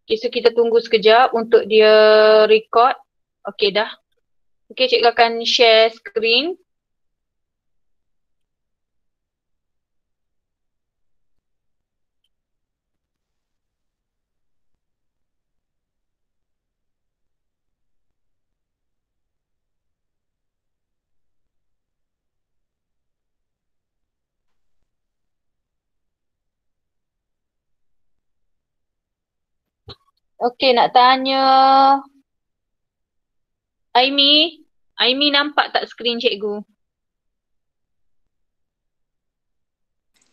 Okay, so kita tunggu sekejap untuk dia record. Okay dah. Okay, cikgu akan share screen. Okay, nak tanya Aimi. Aimi nampak tak skrin cikgu?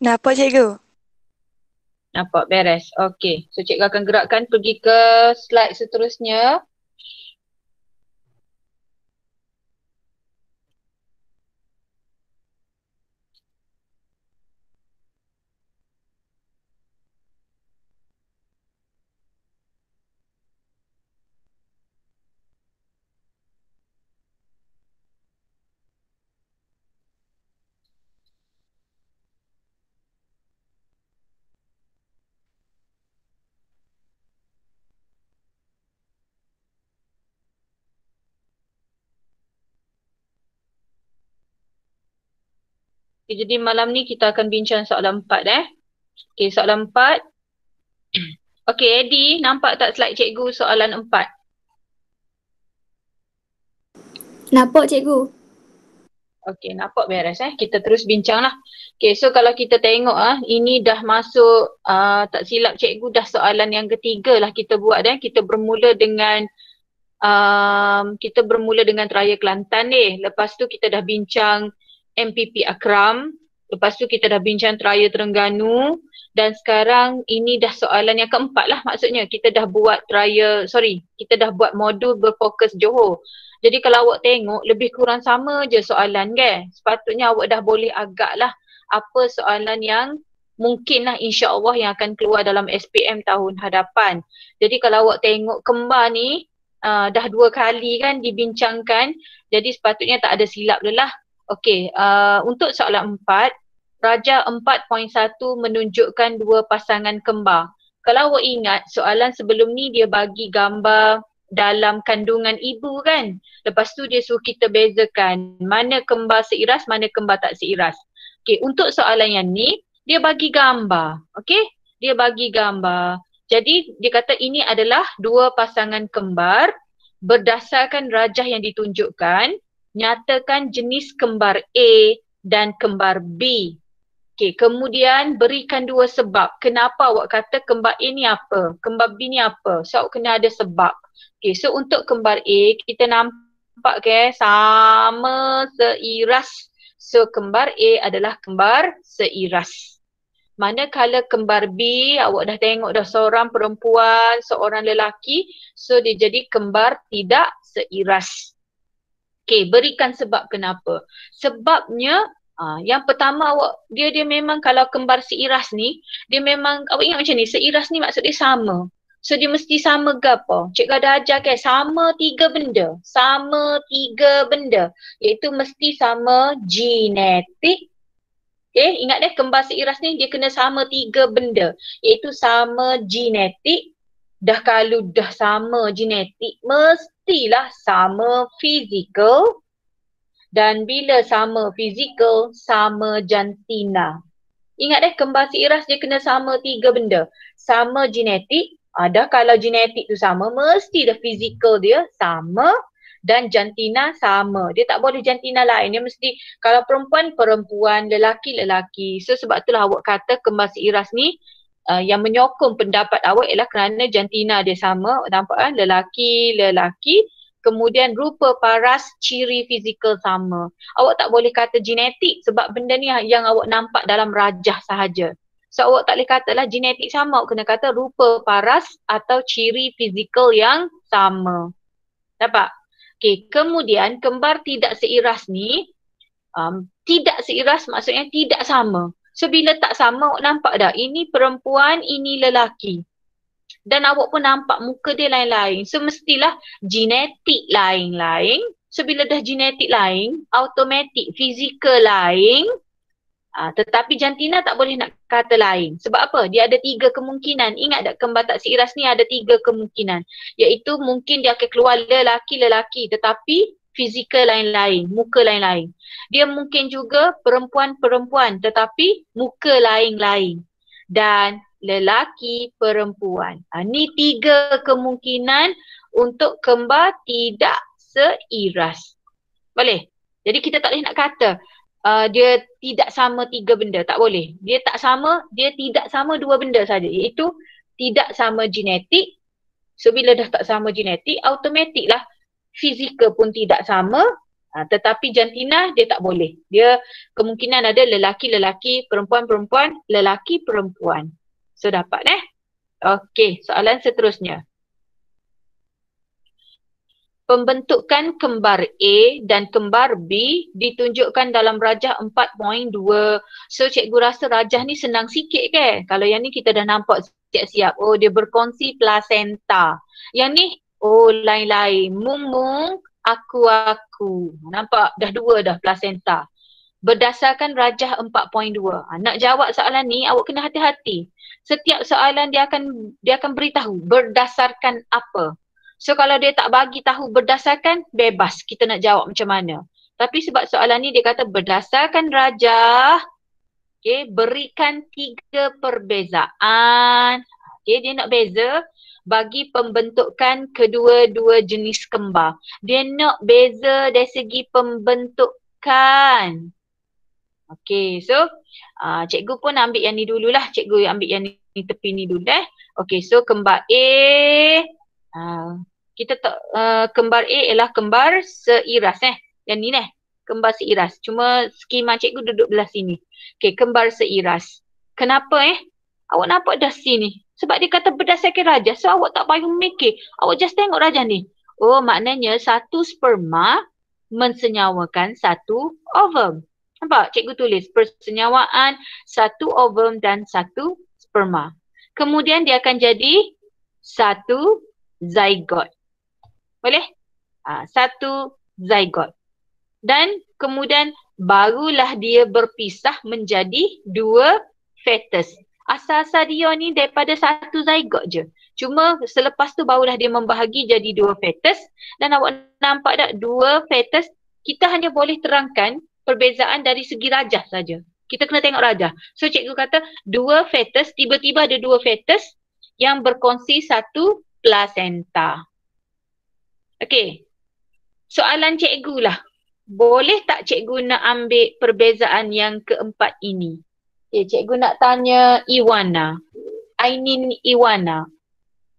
Nampak cikgu? Nampak, beres. Okay, so cikgu akan gerakkan pergi ke slide seterusnya. Okay, jadi malam ni kita akan bincang soalan 4 Okay, soalan 4. Okay, Eddie, nampak tak slide cikgu soalan 4? Nampak cikgu. Okay, nampak beres Kita terus bincang lah. Okay, so kalau kita tengok ini dah masuk, tak silap cikgu dah soalan yang ketiga lah kita buat Kita bermula dengan Raya Kelantan ni. Lepas tu kita dah bincang MPP Akram. Lepas tu kita dah bincang Raya Terengganu. Dan sekarang ini dah soalan yang keempat lah maksudnya. Kita dah buat kita dah buat modul berfokus Johor. Jadi kalau awak tengok lebih kurang sama je soalan kan. Sepatutnya awak dah boleh agak lah apa soalan yang mungkin lah insya-Allah yang akan keluar dalam SPM tahun hadapan. Jadi kalau awak tengok kembar ni dah 2 kali kan dibincangkan. Jadi sepatutnya tak ada silap dah lah. Okey, untuk soalan 4, Raja 4.1 menunjukkan 2 pasangan kembar. Kalau awak ingat soalan sebelum ni dia bagi gambar dalam kandungan ibu kan. Lepas tu dia suruh kita bezakan mana kembar seiras, mana kembar tak seiras. Okey, untuk soalan yang ni dia bagi gambar. Okey, dia bagi gambar. Jadi dia kata ini adalah 2 pasangan kembar berdasarkan rajah yang ditunjukkan, nyatakan jenis kembar A dan kembar B. Okey, kemudian berikan 2 sebab. Kenapa awak kata kembar A ni apa? Kembar B ni apa? So awak kena ada sebab. Okey, so untuk kembar A kita nampak sama seiras. So kembar A adalah kembar seiras. Manakala kembar B, awak dah tengok dah seorang perempuan, seorang lelaki. So dia jadi kembar tidak seiras. Okey, berikan sebab kenapa. Sebabnya, yang pertama dia memang kalau kembar seiras ni, dia memang, awak ingat macam ni, seiras ni maksud dia sama. So dia mesti sama ke apa? Cikgu ada ajar sama 3 benda. Sama 3 benda. Iaitu mesti sama genetik. Okay, ingat kembar seiras ni dia kena sama 3 benda. Iaitu sama genetik. Dah kalau dah sama genetik, mestilah sama fizikal. Dan bila sama fizikal, sama jantina. Ingat kembar seiras dia kena sama 3 benda. Sama genetik, dah kalau genetik tu sama, mesti dah fizikal dia sama. Dan jantina sama. Dia tak boleh jantina lain. Dia mesti, kalau perempuan, perempuan, lelaki, lelaki. So sebab itulah awak kata kembar seiras ni yang menyokong pendapat awak ialah kerana jantina dia sama. Nampak kan? Lelaki, lelaki. Kemudian rupa paras, ciri fizikal sama. Awak tak boleh kata genetik sebab benda ni yang awak nampak dalam rajah sahaja. So awak tak boleh katalah genetik sama. Awak kena kata rupa paras atau ciri fizikal yang sama. Dapat? Okay, kemudian kembar tidak seiras ni, tidak seiras maksudnya tidak sama. So bila tak sama, awak nampak dah ini perempuan, ini lelaki. Dan awak pun nampak muka dia lain-lain. So mestilah genetik lain-lain. So bila dah genetik lain, automatik fizikal lain. Tetapi jantina tak boleh nak kata lain. Sebab apa? Dia ada 3 kemungkinan. Ingat tak kembar tak seiras ni ada 3 kemungkinan. Iaitu mungkin dia akan keluar lelaki-lelaki tetapi fizikal lain-lain, muka lain-lain. Dia mungkin juga perempuan-perempuan tetapi muka lain-lain. Dan lelaki perempuan. Ni 3 kemungkinan untuk kembar tidak seiras. Boleh? Jadi kita tak boleh nak kata dia tidak sama 3 benda, tak boleh. Dia tidak sama 2 benda saja, iaitu tidak sama genetik. So bila dah tak sama genetik, automatik lah fizikal pun tidak sama. Tetapi jantina dia tak boleh. Dia kemungkinan ada lelaki-lelaki, perempuan-perempuan, lelaki-perempuan. So dapat Okey, soalan seterusnya. Pembentukan kembar A dan kembar B ditunjukkan dalam rajah 4.2. So cikgu rasa rajah ni senang sikit kan? Kalau yang ni kita dah nampak siap-siap. Oh dia berkongsi plasenta. Yang ni lain-lain. Mung-mung, aku-aku. Nampak? Dah 2 dah plasenta. Berdasarkan rajah 4.2. Nak jawab soalan ni awak kena hati-hati. Setiap soalan dia akan beritahu berdasarkan apa. So kalau dia tak bagi tahu berdasarkan, bebas kita nak jawab macam mana. Tapi sebab soalan ni dia kata berdasarkan rajah, berikan 3 perbezaan. Dia nak beza bagi pembentukan kedua-dua jenis kembar. Dia nak beza dari segi pembentukan. So cikgu pun ambil yang ni dululah. Cikgu ambil yang ni tepi ni dulu so kembar A. Kita tak kembar A ialah kembar seiras Yang ni kembar seiras. Cuma skema cikgu duduk belah sini. Kembar seiras. Kenapa awak nampak dah sini? Sebab dia kata berdasarkan rajah. So awak tak payah mikir. Awak just tengok rajah ni. Maknanya satu sperma mensenyawakan satu ovum. Nampak? Cikgu tulis persenyawaan satu ovum dan satu sperma. Kemudian dia akan jadi satu zygote. Boleh? Satu zygote. Dan kemudian barulah dia berpisah menjadi 2 fetus. Asal-asal dia ni daripada satu zygote je. Cuma selepas tu barulah dia membahagi jadi 2 fetus. Dan awak nampak tak 2 fetus, kita hanya boleh terangkan perbezaan dari segi rajah saja. Kita kena tengok rajah. So cikgu kata 2 fetus, tiba-tiba ada 2 fetus yang berkongsi satu plasenta. Okey. Soalan cikgu lah. Boleh tak cikgu nak ambil perbezaan yang keempat ini? Cikgu nak tanya Iwana. Ainin Iwana.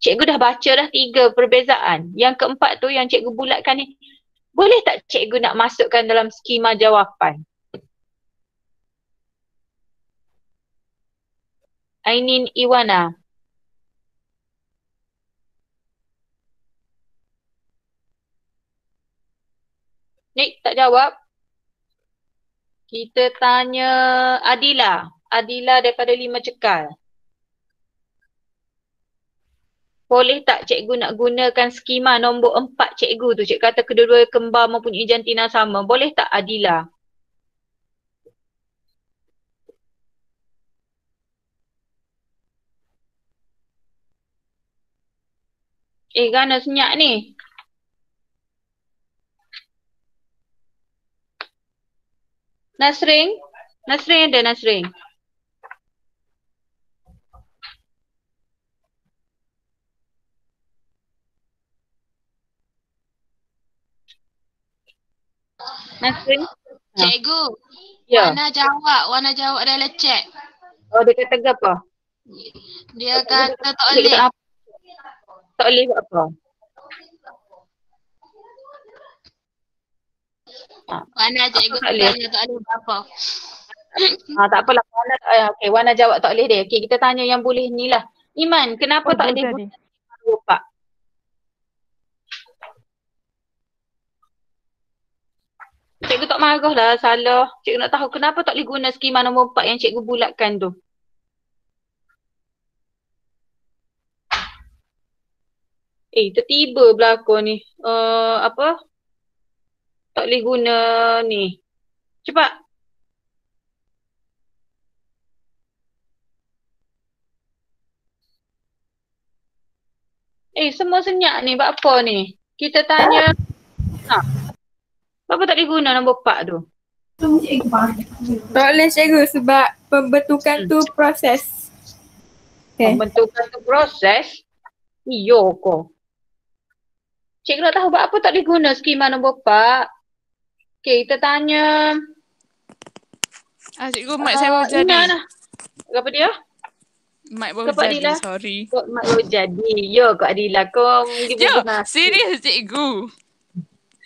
Cikgu dah baca dah 3 perbezaan. Yang keempat tu yang cikgu bulatkan ni. Boleh tak cikgu nak masukkan dalam skema jawapan? Ainin Iwana. Tak jawab. Kita tanya Adila. Adila daripada 5 Cekal. Boleh tak cikgu nak gunakan skema nombor 4 cikgu tu? Cikgu kata kedua-dua kembar mempunyai jantina sama. Boleh tak Adila? Gana senyap ni. Nasrin? Nasrin ada Nasrin? Nasrin? Cikgu, Ya. Wana jawab dalam chat. Dia kata apa? Dia kata tak boleh. Tak boleh buat apa? Wana cikgu tanya tak boleh buat apa. Tak apalah. Wana jawab tak boleh dia. Kita tanya yang boleh ni lah. Iman, kenapa tak boleh guna skema 4? Cikgu tak marah lah, salah. Cikgu nak tahu kenapa tak boleh guna skema nombor 4 yang cikgu bulatkan tu. Tertiba berlaku ni. Tak boleh guna ni. Cepat. Semua senyap ni. Buat apa ni? Kita tanya. Apa tak diguna nombor 4 tu? Tak boleh cikgu sebab pembentukan tu proses. Pembentukan tu proses. Iyo ko. Cikgu nak tahu buat apa tak diguna skema nombor 4. Kita tanya. Cikgu, mic saya baru jadi. Ina lah. Apa dia? Mic baru jadi, sorry. Mic baru jadi. Yo, Kak Adila. Kau mungkin bubur nasi. Serius cikgu.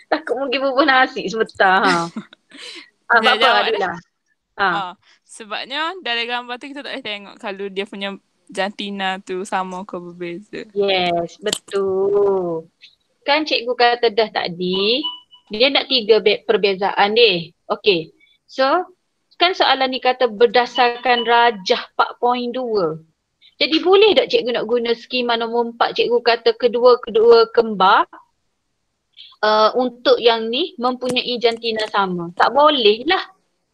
Takut mungkin bubur nasi sebentar. Apa Adila? Sebabnya dari gambar tu kita tak boleh tengok kalau dia punya jantina tu sama ke berbeza. Yes, betul. Kan cikgu kata dah tadi, dia nak 3 perbezaan ni. Okey. So, kan soalan ni kata berdasarkan rajah 4.2. Jadi boleh tak cikgu nak guna skema nombor 4, cikgu kata kedua-kedua kembar untuk yang ni mempunyai jantina sama. Tak boleh lah.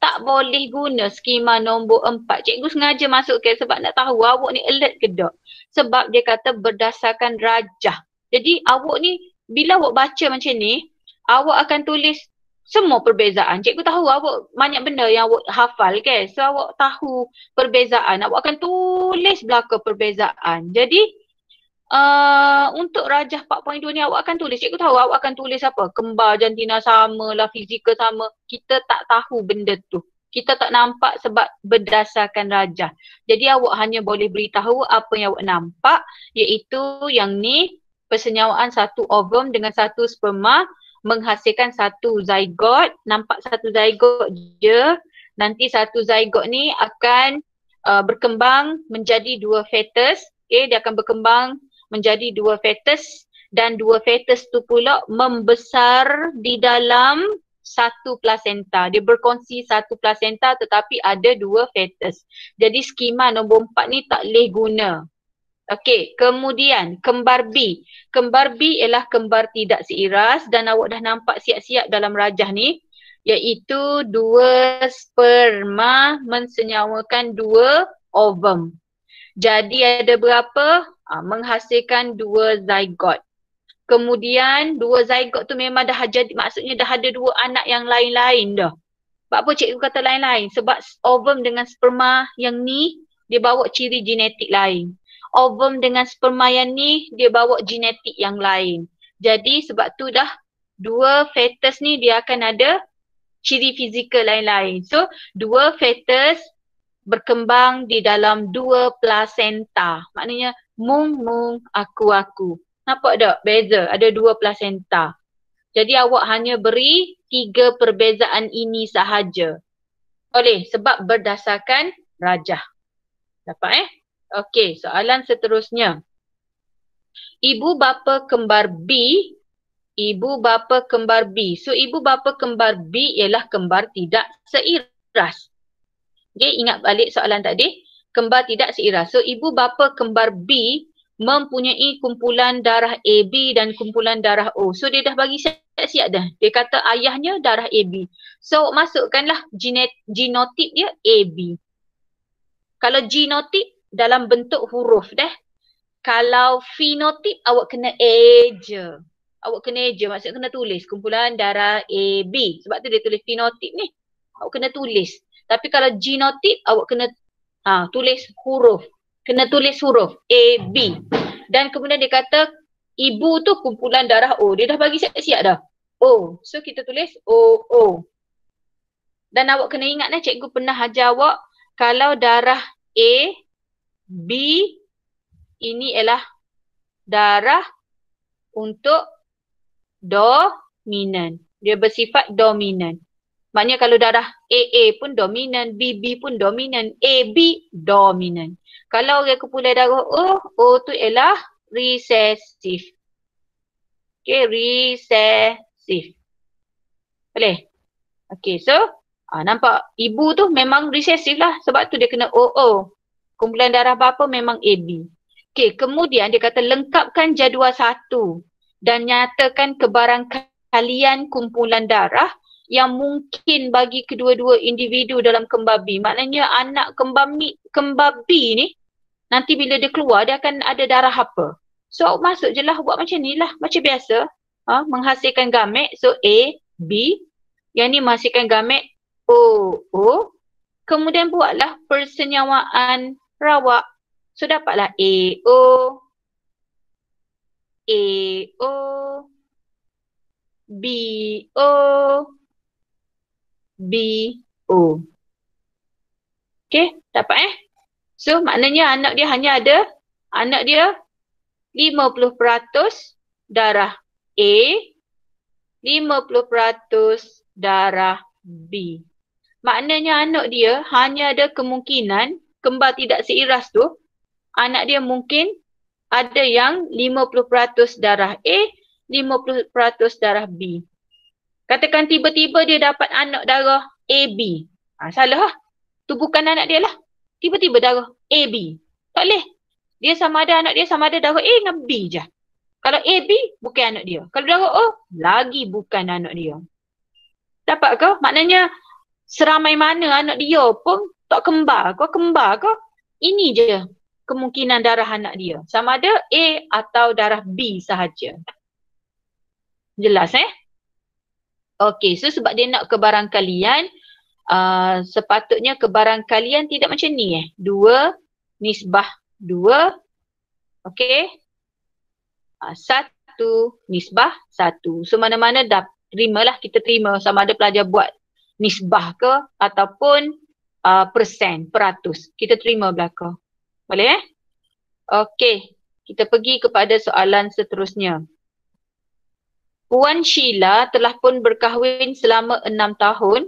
Tak boleh guna skema nombor 4. Cikgu sengaja masukkan sebab nak tahu awak ni alert ke tak. Sebab dia kata berdasarkan rajah. Jadi awak ni bila awak baca macam ni, awak akan tulis semua perbezaan. Cikgu tahu awak banyak benda yang awak hafal kan. So awak tahu perbezaan. Awak akan tulis belakang perbezaan. Jadi untuk rajah 4.2 ni awak akan tulis. Cikgu tahu awak akan tulis apa? Kembar jantina sama lah, fizikal sama. Kita tak tahu benda tu. Kita tak nampak sebab berdasarkan rajah. Jadi awak hanya boleh beritahu apa yang awak nampak, iaitu yang ni persenyawaan satu ovum dengan satu sperma menghasilkan satu zygote. Nampak satu zygote je. Nanti satu zygote ni akan berkembang menjadi 2 fetus. Dia akan berkembang menjadi 2 fetus dan 2 fetus tu pula membesar di dalam satu plasenta. Dia berkongsi satu plasenta tetapi ada 2 fetus. Jadi skema nombor 4 ni tak boleh guna. Okey, kemudian kembar B. Kembar B ialah kembar tidak seiras dan awak dah nampak siap-siap dalam rajah ni, iaitu 2 sperma mensenyawakan 2 ovum. Jadi ada berapa? Menghasilkan 2 zygote. Kemudian 2 zygote tu memang dah jadi, maksudnya dah ada 2 anak yang lain-lain dah. Sebab apa cikgu kata lain-lain? Sebab ovum dengan sperma yang ni dia bawa ciri genetik lain. Ovum dengan sperma yang ni dia bawa genetik yang lain. Jadi sebab tu dah 2 fetus ni dia akan ada ciri fizikal lain-lain. So 2 fetus berkembang di dalam 2 plasenta. Maknanya mung-mung, aku-aku. Nampak tak? Beza. Ada 2 plasenta. Jadi awak hanya beri 3 perbezaan ini sahaja. Boleh? Sebab berdasarkan rajah. Dapat Okey, soalan seterusnya. Ibu bapa kembar B. Ibu bapa kembar B. So ibu bapa kembar B ialah kembar tidak seiras. Okay, ingat balik soalan tadi. Kembar tidak seiras. So ibu bapa kembar B mempunyai kumpulan darah AB dan kumpulan darah O. So dia dah bagi siap-siap dah. Dia kata ayahnya darah AB. So masukkanlah genotip dia AB. Kalau genotip dalam bentuk huruf dah. Kalau fenotip awak kena A je. Awak kena A je. Maksudnya kena tulis kumpulan darah AB. Sebab tu dia tulis fenotip ni. Awak kena tulis. Tapi kalau genotip awak kena tulis huruf. Kena tulis huruf A, B. Dan kemudian dia kata ibu tu kumpulan darah O. Dia dah bagi siap-siap dah. O. So kita tulis O, O. Dan awak kena ingat cikgu pernah ajar awak kalau darah A, B ini ialah darah untuk dominan. Dia bersifat dominan. Maknanya kalau darah AA pun dominan, BB pun dominan, AB dominan. Kalau orang kumpulan darah O, O tu ialah resesif. Okay, resesif. Boleh? Okay, so nampak ibu tu memang resesif lah. Sebab tu dia kena OO. Kumpulan darah bapa memang AB. Okay, kemudian dia kata lengkapkan jadual 1 dan nyatakan kebarangkalian kumpulan darah yang mungkin bagi kedua-dua individu dalam kembar B. Maknanya anak kembar B ni nanti bila dia keluar dia akan ada darah apa? So masuk je lah, buat macam ni lah, macam biasa. Menghasilkan gamet, so A, B. Yang ni menghasilkan gamet O, O. Kemudian buatlah persenyawaan rawak. So dapatlah A, O, A, O, B, O, B, O. Okay, dapat So maknanya anak dia hanya ada, anak dia 50% darah A, 50% darah B. Maknanya anak dia hanya ada kemungkinan kembar tidak seiras tu, anak dia mungkin ada yang 50% darah A, 50% darah B. Katakan tiba-tiba dia dapat anak darah AB. Salah lah. Tu bukan anak dia lah. Tiba-tiba darah AB. Tak boleh. Dia sama ada anak dia sama ada darah A dengan B je. Kalau AB, bukan anak dia. Kalau darah O, lagi bukan anak dia. Dapat ke? Maknanya seramai mana anak dia pun tak kembar ke, kembar ke. Ini je kemungkinan darah anak dia. Sama ada A atau darah B sahaja. Jelas Okey, so sebab dia nak kebarangkalian, sepatutnya kebarangkalian tidak macam ni 2 nisbah 2. Okey. 1 nisbah 1. So mana-mana dah terimalah, kita terima sama ada pelajar buat nisbah ke ataupun persen, peratus. Kita terima belaka. Boleh Okey. Kita pergi kepada soalan seterusnya. Puan Sheila telah pun berkahwin selama 6 tahun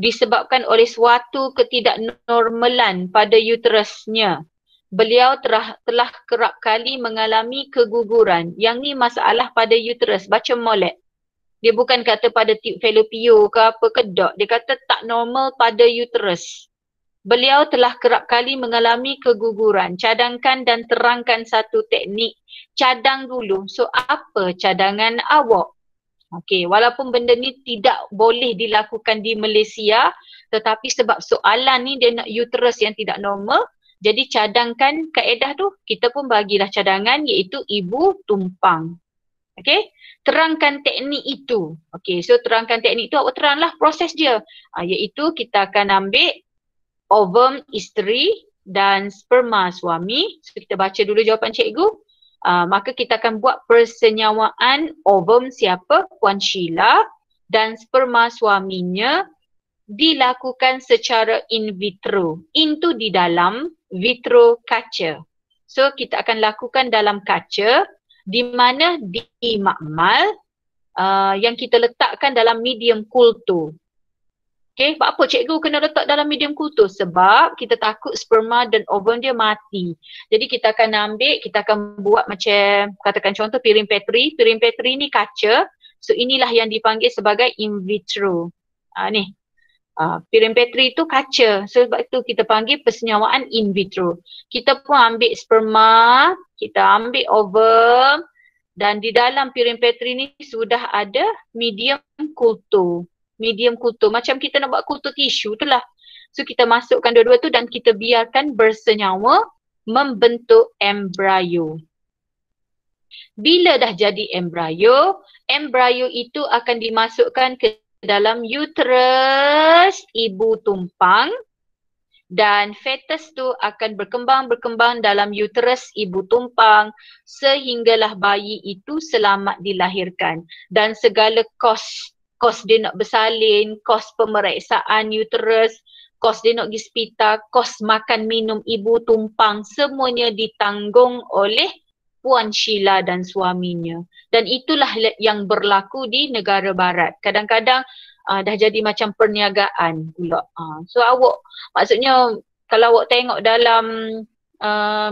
disebabkan oleh suatu ketidaknormalan pada uterusnya. Beliau telah kerap kali mengalami keguguran. Yang ni masalah pada uterus. Baca molek. Dia bukan kata pada tube fallopian ke apa ke dok. Dia kata tak normal pada uterus. Beliau telah kerap kali mengalami keguguran. Cadangkan dan terangkan satu teknik. Cadang dulu. So apa cadangan awak? Okey, walaupun benda ni tidak boleh dilakukan di Malaysia, tetapi sebab soalan ni dia nak uterus yang tidak normal, jadi cadangkan kaedah tu, kita pun bagilah cadangan iaitu ibu tumpang. Okey, terangkan teknik itu. Okey, so terangkan teknik tu, awak teranglah proses dia. Iaitu kita akan ambil ovum isteri dan sperma suami. So kita baca dulu jawapan cikgu. Maka kita akan buat persenyawaan ovum siapa? Puan Sheila dan sperma suaminya dilakukan secara in vitro. In tu di dalam, vitro kaca. So kita akan lakukan dalam kaca di mana di makmal yang kita letakkan dalam medium cool tu. Okay, sebab apa cikgu kena letak dalam medium cool tu? Sebab kita takut sperma dan ovum dia mati. Jadi kita akan ambil, kita akan buat macam, katakan contoh piring Petri. Piring Petri ni kaca. So inilah yang dipanggil sebagai in vitro. Ni. Piring Petri tu kaca. So sebab itu kita panggil persenyawaan in vitro. Kita pun ambil sperma, kita ambil ovum dan di dalam piring Petri ni sudah ada medium kultur. Medium kultur. Macam kita nak buat kultur tisu tu lah. So kita masukkan dua-dua tu dan kita biarkan bersenyawa membentuk embrio. Bila dah jadi embrio, embrio itu akan dimasukkan ke dalam uterus ibu tumpang dan fetus tu akan berkembang dalam uterus ibu tumpang sehinggalah bayi itu selamat dilahirkan. Dan segala kos dia nak bersalin, kos pemeriksaan uterus, kos dia nak pergi hospital, kos makan minum ibu tumpang, semuanya ditanggung oleh Puan Sheila dan suaminya. Dan itulah yang berlaku di negara barat. Kadang-kadang dah jadi macam perniagaan pula. So awak, maksudnya kalau awak tengok dalam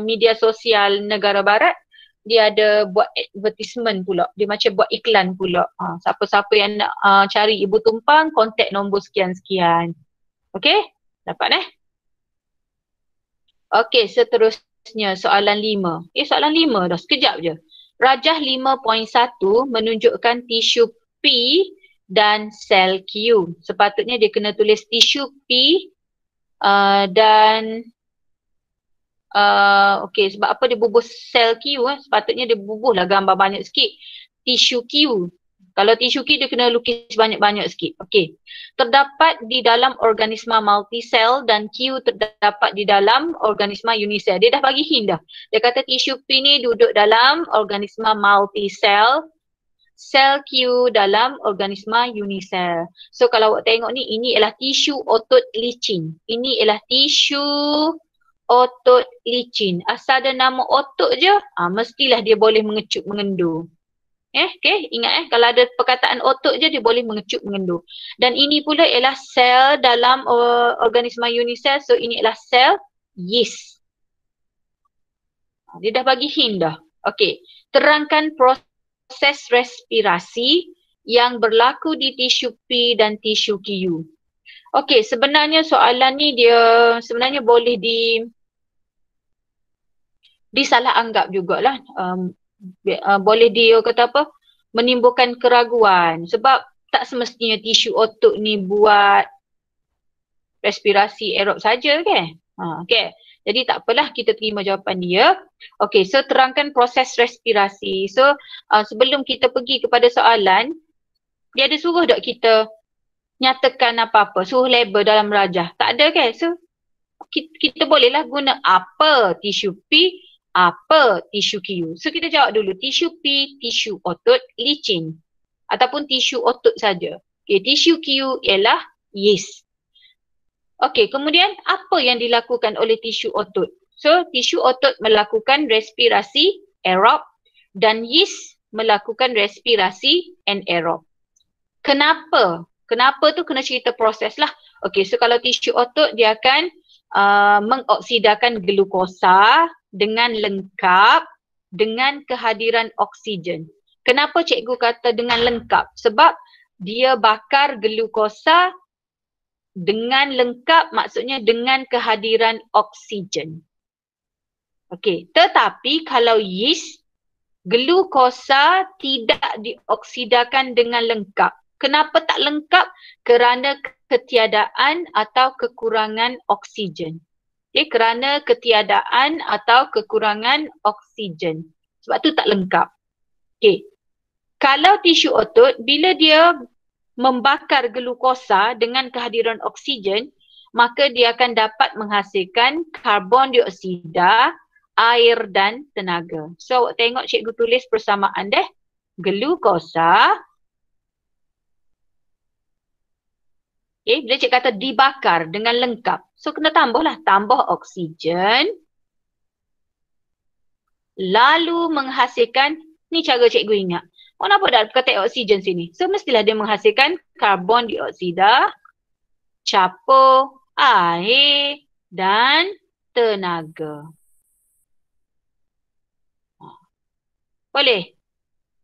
media sosial negara barat, dia ada buat advertisement pula. Dia macam buat iklan pula. Siapa-siapa yang nak cari ibu tumpang, kontak nombor sekian-sekian. Okey? Dapat Okey, seterusnya soalan 5. Soalan 5 dah. Sekejap je. Rajah 5.1 menunjukkan tisu P dan sel Q. Sepatutnya dia kena tulis tisu P dan Okey, sebab apa dia bubuh sel Q sepatutnya dia bubuhlah gambar banyak sikit. Tisu Q. Kalau tisu Q dia kena lukis banyak-banyak sikit. Okey. Terdapat di dalam organisma multisel dan Q terdapat di dalam organisma unisel. Dia dah bagi hint dah. Dia kata tisu P ni duduk dalam organisma multisel, sel Q dalam organisma unisel. So kalau awak tengok ni, ini ialah tisu otot licin. Ini ialah tisu otot licin. Asal ada nama otot je, mestilah dia boleh mengecup mengendur. Okay, ingat kalau ada perkataan otot je dia boleh mengecup mengendur. Dan ini pula ialah sel dalam organisma unisel, so ini ialah sel yeast. Dia dah bagi hint dah. Okay, terangkan proses respirasi yang berlaku di tisu P dan tisu Q. Okay, sebenarnya soalan ni dia sebenarnya boleh disalah anggap jugalah. Boleh dia kata apa, menimbulkan keraguan sebab tak semestinya tisu otot ni buat respirasi aerob saja ke? Okay. Jadi tak apalah, kita terima jawapan dia. Okay, so terangkan proses respirasi. So sebelum kita pergi kepada soalan, dia ada suruh tak kita nyatakan apa-apa, suruh label dalam rajah? Tak ada ke? So kita bolehlah guna apa tisu P, apa tisu Q. So kita jawab dulu, tisu P, tisu otot licin ataupun tisu otot saja. Okay, tisu Q ialah yeast. Okay, kemudian apa yang dilakukan oleh tisu otot? So tisu otot melakukan respirasi aerob dan yeast melakukan respirasi anaerob. Kenapa? Kenapa tu kena cerita proses lah. Okay, so kalau tisu otot dia akan mengoksidakan glukosa dengan lengkap dengan kehadiran oksigen. Kenapa cikgu kata dengan lengkap? Sebab dia bakar glukosa dengan lengkap, maksudnya dengan kehadiran oksigen. Okey, tetapi kalau yeast, glukosa tidak dioksidakan dengan lengkap. Kenapa tak lengkap? Kerana ketiadaan atau kekurangan oksigen. Okay, kerana ketiadaan atau kekurangan oksigen. Sebab tu tak lengkap. Okay. Kalau tisu otot, bila dia membakar glukosa dengan kehadiran oksigen, maka dia akan dapat menghasilkan karbon dioksida, air dan tenaga. So awak tengok cikgu tulis persamaan deh. Glukosa. Okay, bila cikgu kata dibakar dengan lengkap. So kena tambahlah, tambah oksigen. Lalu menghasilkan, ni cara cikgu ingat. Oh, nampak tak perkataan oksigen sini? So mestilah dia menghasilkan karbon dioksida, capur, air dan tenaga. Boleh?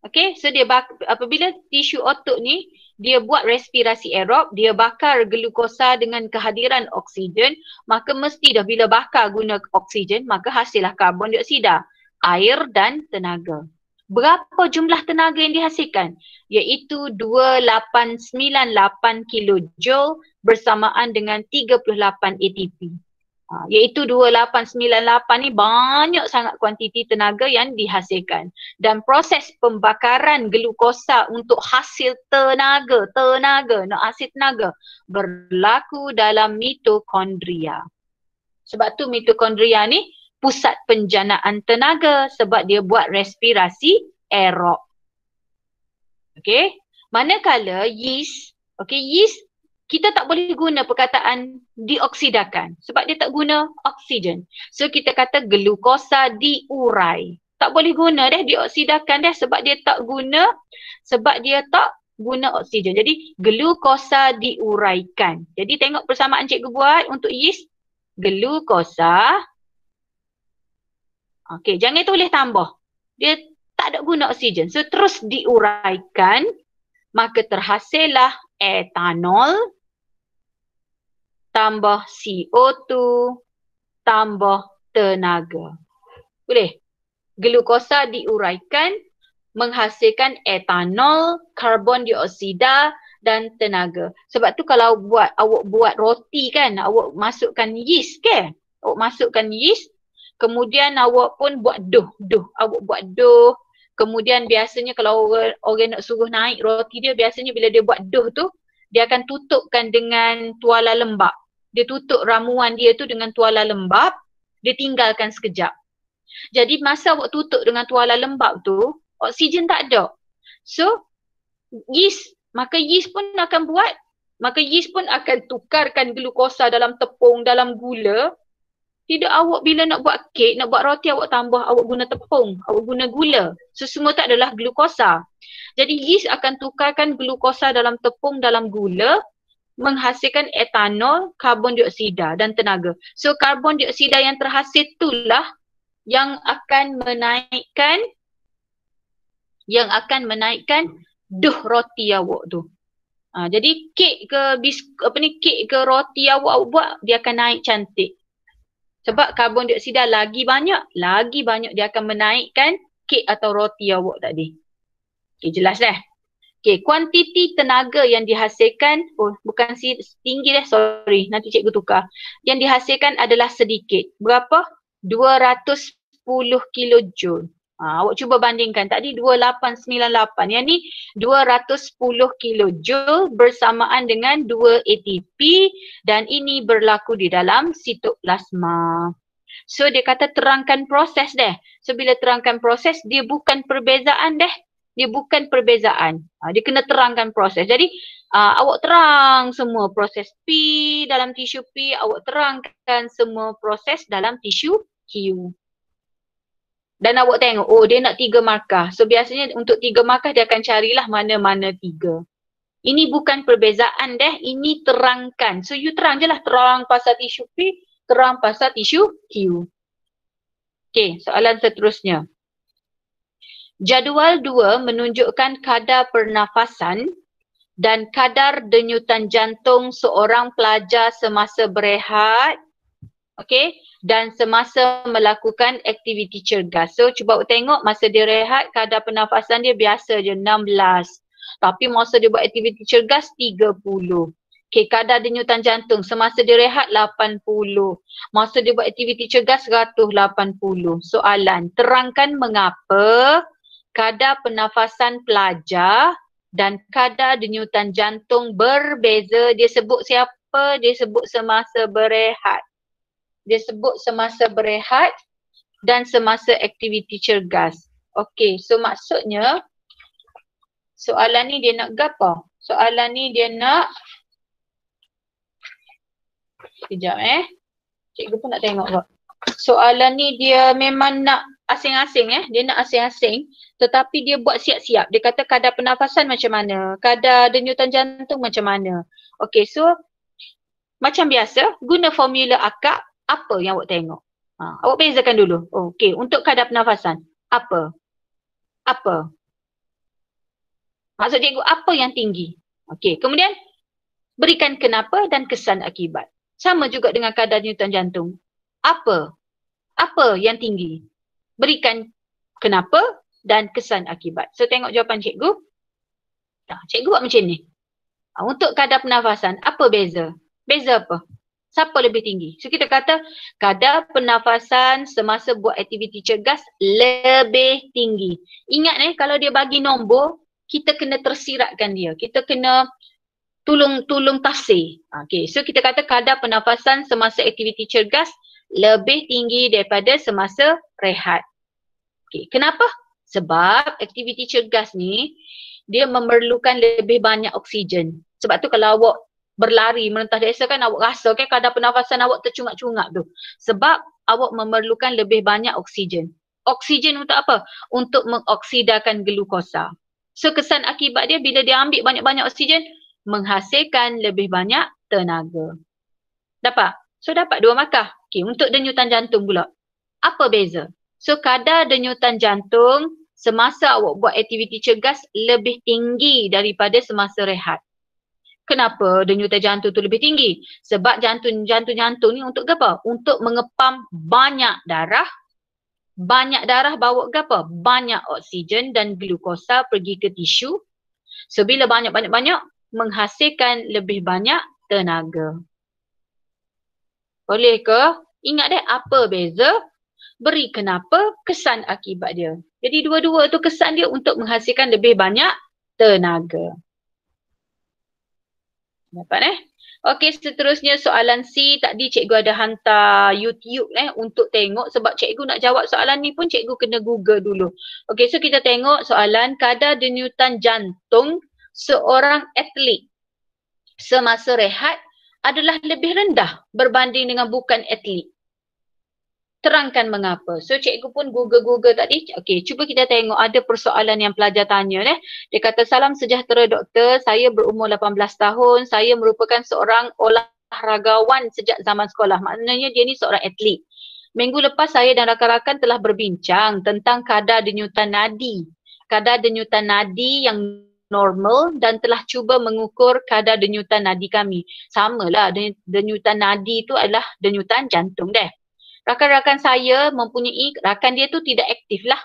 Okay, so dia apabila tisu otot ni dia buat respirasi aerob, dia bakar glukosa dengan kehadiran oksigen, maka mesti dah bila bakar guna oksigen, maka hasillah karbon dioksida, air dan tenaga. Berapa jumlah tenaga yang dihasilkan? Iaitu 2898 kilojoule bersamaan dengan 38 ATP. Iaitu 2898 ni banyak sangat kuantiti tenaga yang dihasilkan. Dan proses pembakaran glukosa untuk hasil tenaga, nak hasil tenaga, berlaku dalam mitokondria. Sebab tu mitokondria ni pusat penjanaan tenaga sebab dia buat respirasi aerob. Okey, manakala yeast, yeast kita tak boleh guna perkataan dioksidakan sebab dia tak guna oksigen. So kita kata glukosa diurai. Tak boleh guna dioksidakan sebab dia tak guna oksigen. Jadi glukosa diuraikan. Jadi tengok persamaan cikgu buat untuk yeast. Glukosa. Okey, jangan tulis tambah. Dia tak ada guna oksigen. So terus diuraikan, maka terhasillah etanol tambah CO2 tambah tenaga. Boleh? Glukosa diuraikan menghasilkan etanol, karbon dioksida dan tenaga. Sebab tu kalau awak buat roti kan, awak masukkan yeast ke? Awak masukkan yeast, kemudian awak pun buat dough. Awak buat dough. Kemudian biasanya kalau orang nak suruh naik roti dia, biasanya bila dia buat dough tu, dia akan tutupkan dengan tuala lembap. Dia tutup ramuan dia tu dengan tuala lembap, dia tinggalkan sekejap. Jadi masa awak tutup dengan tuala lembap tu, oksigen tak ada. So, maka yeast pun akan tukarkan glukosa dalam tepung, dalam gula. Tidak, awak bila nak buat kek, nak buat roti, awak tambah, awak guna tepung, awak guna gula. So, semua tak adalah glukosa. Jadi yeast akan tukarkan glukosa dalam tepung, dalam gula, menghasilkan etanol, karbon dioksida dan tenaga. So, karbon dioksida yang terhasil itulah yang akan menaikkan dough roti awak tu. Jadi kek ke roti awak buat, dia akan naik cantik. Sebab karbon dioksida lagi banyak dia akan menaikkan kek atau roti awak tadi. Okay, jelas dah. Okay, kuantiti tenaga yang dihasilkan, bukan tinggi dah, sorry, nanti cikgu tukar. Yang dihasilkan adalah sedikit. Berapa? 210 kilojoule. Awak cuba bandingkan, tadi 2898, yang ni 210 kilojoule bersamaan dengan 2 ATP dan ini berlaku di dalam sitoplasma. So dia kata terangkan proses deh. So bila terangkan proses, dia bukan perbezaan deh. Dia bukan perbezaan. Dia kena terangkan proses. Jadi awak terang semua proses P dalam tisu P, awak terangkan semua proses dalam tisu Q. Dan awak tengok, dia nak 3 markah. So biasanya untuk 3 markah dia akan carilah mana-mana 3. Ini bukan perbezaan deh, ini terangkan. So you terang je lah, terang pasal tisu P, terang pasal tisu Q. Okay, soalan seterusnya. Jadual 2 menunjukkan kadar pernafasan dan kadar denyutan jantung seorang pelajar semasa berehat, okey, dan semasa melakukan aktiviti cergas. So cuba tengok masa dia rehat, kadar pernafasan dia biasa je 16. Tapi masa dia buat aktiviti cergas 30. Okey, kadar denyutan jantung semasa dia rehat 80. Masa dia buat aktiviti cergas 180. Soalan, terangkan mengapa kadar pernafasan pelajar dan kadar denyutan jantung berbeza. Dia sebut siapa? Dia sebut semasa berehat. Dia sebut semasa berehat dan semasa aktiviti cergas. Okey, so maksudnya soalan ni dia nak apa? Soalan ni dia nak, sekejap cikgu pun nak tengok kok. Soalan ni dia memang nak asing-asing dia nak asing-asing, tetapi dia buat siap-siap. Dia kata kadar pernafasan macam mana, kadar denyutan jantung macam mana. Okey, so macam biasa guna formula akak, apa yang awak tengok. Awak bezakan dulu. Okey, untuk kadar pernafasan, apa? Maksud cikgu, apa yang tinggi? Okey, kemudian berikan kenapa dan kesan akibat. Sama juga dengan kadar denyutan jantung. Apa yang tinggi? Berikan kenapa dan kesan akibat. So tengok jawapan cikgu. Cikgu buat macam ni. Untuk kadar pernafasan, apa beza? Beza apa? Siapa lebih tinggi? So kita kata kadar pernafasan semasa buat aktiviti cergas lebih tinggi. Ingat kalau dia bagi nombor, kita kena tersiratkan dia. Kita kena tolong tafsir. Okay, so kita kata kadar pernafasan semasa aktiviti cergas lebih tinggi daripada semasa rehat. Okay, kenapa? Sebab aktiviti cergas ni dia memerlukan lebih banyak oksigen. Sebab tu kalau awak berlari merentah desa kan awak rasa kan kadar pernafasan awak tercungap-cungap tu. Sebab awak memerlukan lebih banyak oksigen. Oksigen untuk apa? Untuk mengoksidakan glukosa. So kesan akibat dia bila dia ambil banyak-banyak oksigen, menghasilkan lebih banyak tenaga. Dapat? So dapat 2 markah. Okay, untuk denyutan jantung pula. Apa beza? So kadar denyutan jantung semasa awak buat aktiviti cergas lebih tinggi daripada semasa rehat. Kenapa denyutan jantung tu lebih tinggi? Sebab jantung ni untuk apa? Untuk mengepam banyak darah. Banyak darah bawa ke apa? Banyak oksigen dan glukosa pergi ke tisu. So bila banyak-banyak menghasilkan lebih banyak tenaga. Boleh ke? Ingat apa beza beri kenapa, kesan akibat dia. Jadi dua-dua tu kesan dia untuk menghasilkan lebih banyak tenaga. Dapat Okey, seterusnya soalan C. Tadi cikgu ada hantar YouTube untuk tengok sebab cikgu nak jawab soalan ni pun cikgu kena Google dulu. Okey, so kita tengok soalan kadar denyutan jantung seorang atlet semasa rehat adalah lebih rendah berbanding dengan bukan atlet. Terangkan mengapa. So cikgu pun Google tadi. Okey, cuba kita tengok ada persoalan yang pelajar tanya Dia kata, salam sejahtera doktor, saya berumur 18 tahun, saya merupakan seorang olahragawan sejak zaman sekolah. Maknanya dia ni seorang atlet. Minggu lepas saya dan rakan-rakan telah berbincang tentang kadar denyutan nadi. Kadar denyutan nadi yang normal dan telah cuba mengukur kadar denyutan nadi kami. Samalah, denyutan nadi itu adalah denyutan jantung Rakan-rakan saya mempunyai, rakan dia tu tidak aktif lah.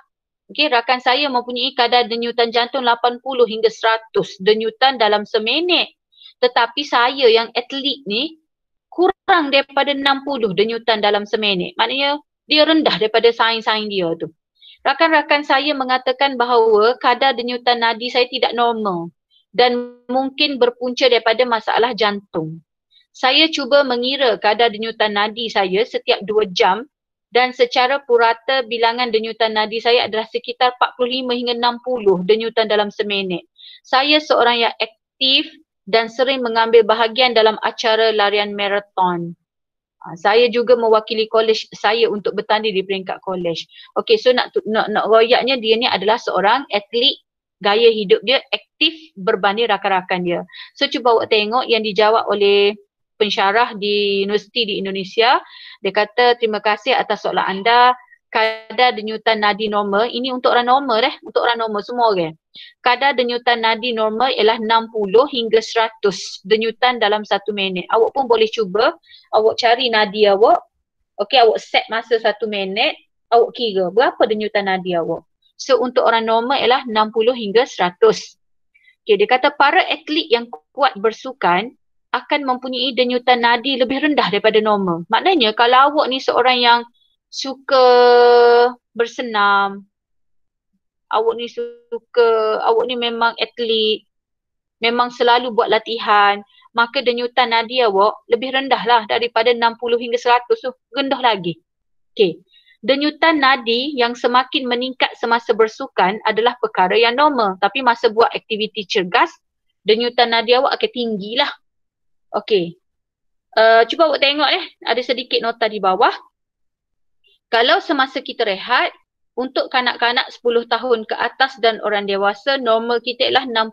Okey, rakan saya mempunyai kadar denyutan jantung 80 hingga 100 denyutan dalam seminit. Tetapi saya yang atlet ni kurang daripada 60 denyutan dalam seminit. Maknanya dia rendah daripada saing-saing dia tu. Rakan-rakan saya mengatakan bahawa kadar denyutan nadi saya tidak normal dan mungkin berpunca daripada masalah jantung. Saya cuba mengira kadar denyutan nadi saya setiap 2 jam dan secara purata bilangan denyutan nadi saya adalah sekitar 45 hingga 60 denyutan dalam seminit. Saya seorang yang aktif dan sering mengambil bahagian dalam acara larian maraton. Saya juga mewakili kolej saya untuk bertanding di peringkat kolej. Okey, so nak royaknya dia ni adalah seorang atlet, gaya hidup dia aktif berbanding rakan-rakan dia. So cuba awak tengok yang dijawab oleh pensyarah di universiti di Indonesia. Dia kata, terima kasih atas soalan anda. Kadar denyutan nadi normal, ini untuk orang normal untuk orang normal semua orang. Kadar denyutan nadi normal ialah 60 hingga 100 denyutan dalam 1 minit. Awak pun boleh cuba, awak cari nadi awak. Okey, awak set masa 1 minit, awak kira berapa denyutan nadi awak. So untuk orang normal ialah 60 hingga 100. Okey, dia kata para atlet yang kuat bersukan akan mempunyai denyutan nadi lebih rendah daripada normal. Maknanya kalau awak ni seorang yang suka bersenam, awak ni memang atlet, memang selalu buat latihan, maka denyutan nadi awak lebih rendah lah daripada 60 hingga 100 tu, rendah lagi. Okey. Denyutan nadi yang semakin meningkat semasa bersukan adalah perkara yang normal. Tapi masa buat aktiviti cergas, denyutan nadi awak akan tinggi lah. Okey, cuba awak tengok ada sedikit nota di bawah. Kalau semasa kita rehat, untuk kanak-kanak 10 tahun ke atas dan orang dewasa, normal kita ialah 60